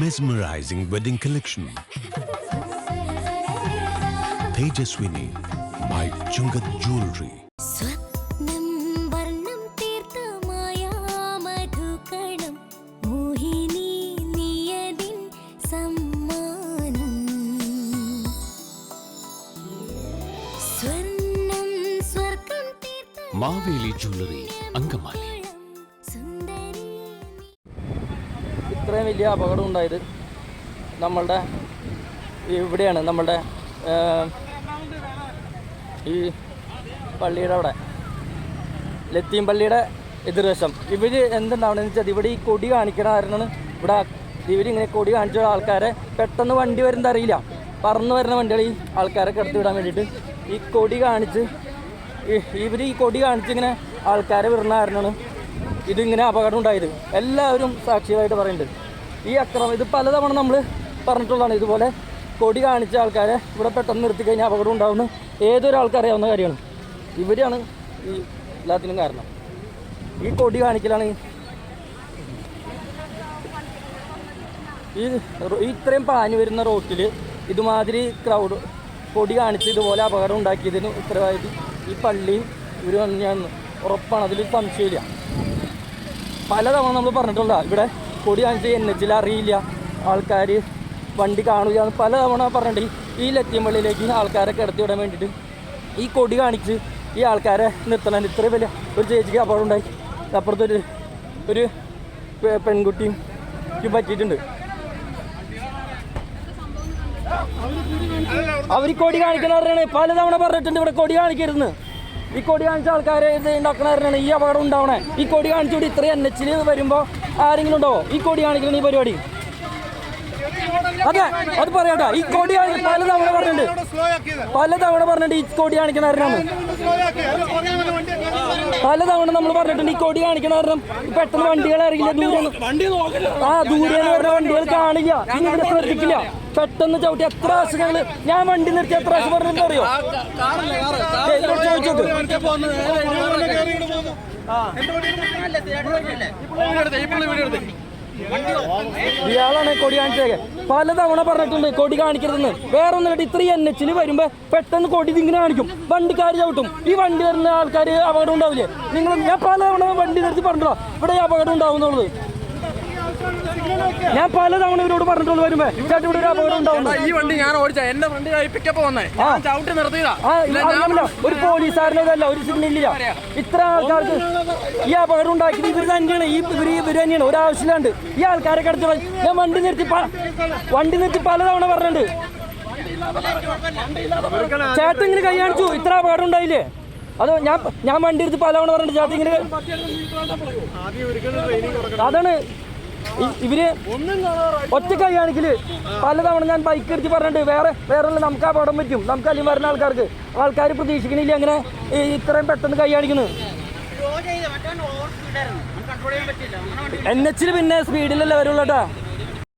Mesmerizing wedding collection. Tejaswini by Chungat Jewelry. Maveli jewellery Angamaly. ഇത്രയും വലിയ അപകടം ഉണ്ടായത് നമ്മളുടെ ഇവിടെയാണ്, നമ്മളുടെ ഈ പള്ളിയുടെ അവിടെ, ലത്തീം പള്ളിയുടെ എതിർവശം. ഇവർ എന്തുണ്ടാവണമെന്ന് വെച്ചാൽ ഇവിടെ ഈ കൊടി കാണിക്കണ കാരണമാണ്. ഇവിടെ ഇവരിങ്ങനെ കൊടി കാണിച്ച ആൾക്കാരെ പെട്ടെന്ന് വണ്ടി വരുന്നത് അറിയില്ല, പറന്ന് വരുന്ന വണ്ടികൾ ഈ ആൾക്കാരെ കിടത്തി വിടാൻ വേണ്ടിയിട്ട് ഈ കൊടി കാണിച്ച് ഇവർ ഈ കൊടി കാണിച്ചിങ്ങനെ ആൾക്കാരെ വിടുന്ന കാരണമാണ് ഇതിങ്ങനെ അപകടം ഉണ്ടായത്. എല്ലാവരും സാക്ഷിയായിട്ട് പറയുന്നുണ്ട്. ഈ അക്രമം ഇത് പലതവണ നമ്മൾ പറഞ്ഞിട്ടുള്ളതാണ്. ഇതുപോലെ കൊടി കാണിച്ച ആൾക്കാരെ ഇവിടെ പെട്ടെന്ന് നിർത്തി കഴിഞ്ഞാൽ അപകടം ഉണ്ടാവുമെന്ന് ഏതൊരാൾക്കറിയാവുന്ന കാര്യമാണ്. ഇവരാണ് ഈ എല്ലാത്തിനും കാരണം. ഈ കൊടി കാണിക്കലാണ് ഈ ഇത്രയും പാഞ്ഞു വരുന്ന റോട്ടിൽ ഇതുമാതിരി ക്രൗഡ് കൊടി കാണിച്ച് ഇതുപോലെ അപകടം ഉണ്ടാക്കിയതിന് ഉത്തരവാദിത്വം ഈ പള്ളിയും ഇവർ ഞാൻ ഉറപ്പാണ്, അതിൽ സംശയമില്ല. പലതവണ നമ്മൾ പറഞ്ഞിട്ടുള്ള ഇവിടെ കൊടി കാണിച്ച് NH അറിയില്ല, ആൾക്കാർ വണ്ടി കാണുക എന്ന് പലതവണ പറഞ്ഞിട്ട് ഈ ലത്തീം പള്ളിയിലേക്ക് ആൾക്കാരെ കിടത്തി വിടാൻ വേണ്ടിയിട്ട് ഈ കൊടി കാണിച്ച് ഈ ആൾക്കാരെ നിർത്തണം. ഇത്രയും വലിയ ഒരു ചേച്ചിക്ക് അപകടം ഉണ്ടായി. അപ്പുറത്തൊരു പെൺകുട്ടിയും പറ്റിയിട്ടുണ്ട്. അവർ കൊടി കാണിക്കണവരാണ്, പലതവണ പറഞ്ഞിട്ടുണ്ട് ഇവിടെ കൊടി കാണിക്കരുതെന്ന്. ഈ കൊടി കാണിച്ച ആൾക്കാരെ ഇത് ഉണ്ടാക്കണവരാണ് ഈ അപകടം ഉണ്ടാവണേ. ഈ കൊടി കാണിച്ചുകൂടി ഇത്രയും NH വരുമ്പോൾ ആരെങ്കിലും ഉണ്ടോ ഈ കൊടി കാണിക്കണം ഈ പരിപാടി? അതെ, അത് പറയാട്ടോ. ഈ കൊടി പലതവണ പറഞ്ഞിട്ടുണ്ട് ഈ കൊടി കാണിക്കണവരാണ്. പലതവണ നമ്മൾ പറഞ്ഞിട്ടുണ്ട് ഈ കൊടി കാണിക്കണ കാരണം പെട്ടെന്ന് വണ്ടികൾ അറിയില്ല, ദൂരെ വരുന്ന വണ്ടികൾ കാണില്ല, ഇനി ഇവിടെ ശ്രദ്ധിക്കില്ല, പെട്ടെന്ന് ചവിട്ടി. എത്ര ആശുകൾ ഞാൻ വണ്ടി നിർത്തി എത്ര ആശ പറഞ്ഞിട്ട് അറിയോ? ചോദിച്ചോക്ക്. ഇയാളാണ് കൊടി കാണിച്ചത്. പലതവണ പറഞ്ഞിട്ടുണ്ട് കൊടി കാണിക്കരുതെന്ന്. വേറെ ഒന്നിട്ട് ഇത്രയും NH വരുമ്പോ പെട്ടെന്ന് കൊടി ഇങ്ങനെ കാണിക്കും, വണ്ടിക്കാർ ചവിട്ടും. ഈ വണ്ടി വരുന്ന ആൾക്കാർ അപകടം ഉണ്ടാവില്ലേ? ഞാൻ പലതവണ വണ്ടി നിർത്തി പറഞ്ഞോ ഇവിടെ അപകടം ഉണ്ടാവുന്നുള്ളത്. ഞാൻ പലതവണ ഇവരോട് പറഞ്ഞിട്ടുള്ളൂ വരുമ്പോ ചേട്ടൻ ഇവിടെ ഒരു അപകടം ഉണ്ടാവുന്നു. ഈ വണ്ടി ഞാൻ ഓടിച്ച എന്റെ വണ്ടി പിക്കപ്പ് വന്നേ ചവിട്ടി നിർത്തിയതാ. ഒരു പോലീസുകാരനല്ല, ഒരു സിഗ്നലില്ല. ഇത്ര ആൾക്കാർക്ക് ഈ അപകടം ഉണ്ടാക്കിയത് ഇവർ തന്നെയാണ്. ഇവർ തന്നെയാണ് ഒരാവശ്യമില്ലാണ്ട് ഈ ആൾക്കാരെ കിടത്തി. ഞാൻ വണ്ടി നിർത്തി പലതവണ പറഞ്ഞിട്ടുണ്ട്. ചേട്ടൻ ഇങ്ങനെ കൈ കാണിച്ചു, ഇത്ര അപകടം ഉണ്ടായില്ലേ? അത് ഞാൻ വണ്ടി എടുത്ത് പലതവണ പറഞ്ഞിട്ട് ചേട്ടൻ ഇങ്ങനെ. അതാണ് ഇവര് ഒറ്റ കൈ കാണിക്കല്. പലതവണ ഞാൻ ബൈക്ക് എടുത്ത് പറഞ്ഞിട്ട് വേറെ നമുക്ക് അപകടം പറ്റും, നമുക്ക് അല്ലെങ്കിൽ വരുന്ന ആൾക്കാർ പ്രതീക്ഷിക്കണില്ല അങ്ങനെ ഇത്രയും പെട്ടെന്ന് കൈ കാണിക്കുന്നത്. NH പിന്നെ സ്പീഡിലല്ലേ വരുള്ളൂ കേട്ടാ.